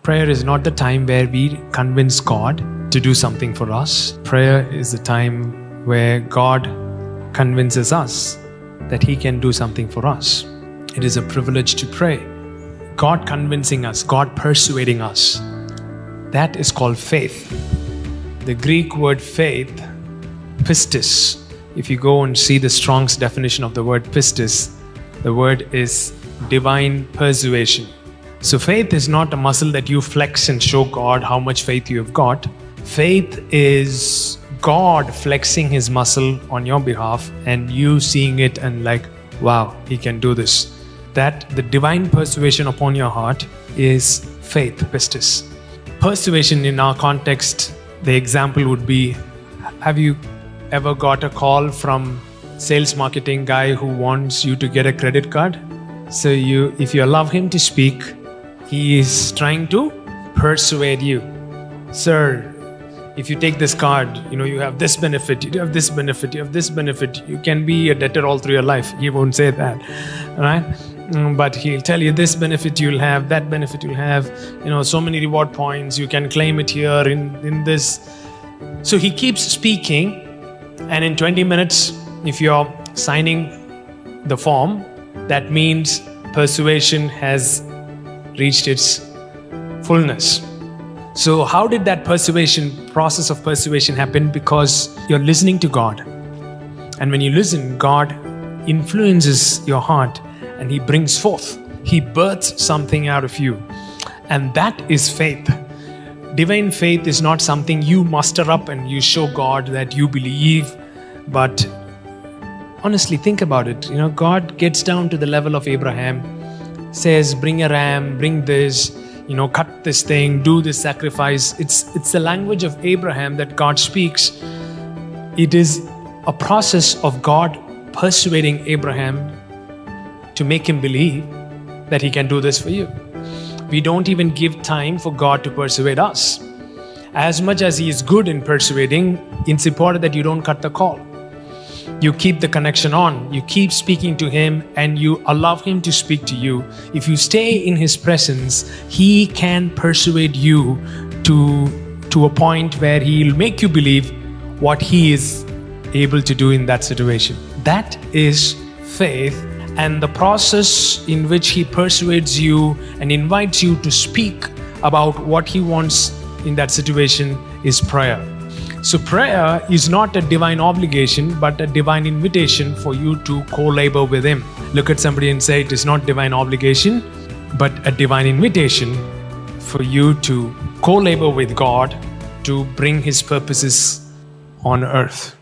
Prayer is not the time where we convince God to do something for us. Prayer is the time where God convinces us that He can do something for us. It is a privilege to pray. God convincing us, God persuading us. That is called faith. The Greek word faith, pistis. If you go and see the Strong's definition of the word pistis, the word is divine persuasion. So faith is not a muscle that you flex and show God how much faith you have got. Faith is God flexing His muscle on your behalf and you seeing it and like, wow, He can do this. That the divine persuasion upon your heart is faith, pistis. Persuasion in our context, the example would be, have you ever got a call from sales marketing guy who wants you to get a credit card? So if you allow him to speak, he is trying to persuade you. Sir, if you take this card, you have this benefit, you have this benefit, you have this benefit. You can be a debtor all through your life. He won't say that, right? But he'll tell you this benefit you'll have, that benefit you'll have, so many reward points, you can claim it here in this. So he keeps speaking, and in 20 minutes, if you're signing the form, that means persuasion has reached its fullness. So how did that process of persuasion happen? Because you're listening to God. And when you listen, God influences your heart and He brings forth. He births something out of you. And that is faith. Divine faith is not something you muster up and you show God that you believe. But honestly, think about it. God gets down to the level of Abraham, says, bring a ram, bring this, cut this thing, do this sacrifice. It's the language of Abraham that God speaks. It is a process of God persuading Abraham to make him believe that he can do this for you. We don't even give time for God to persuade us. As much as He is good in persuading, it's important that you don't cut the call. You keep the connection on. You keep speaking to Him and you allow Him to speak to you. If you stay in His presence, He can persuade you to a point where He'll make you believe what He is able to do in that situation. That is faith, and the process in which He persuades you and invites you to speak about what He wants in that situation is prayer. So prayer is not a divine obligation, but a divine invitation for you to co-labor with Him. Look at somebody and say, it is not divine obligation, but a divine invitation for you to co-labor with God to bring His purposes on earth.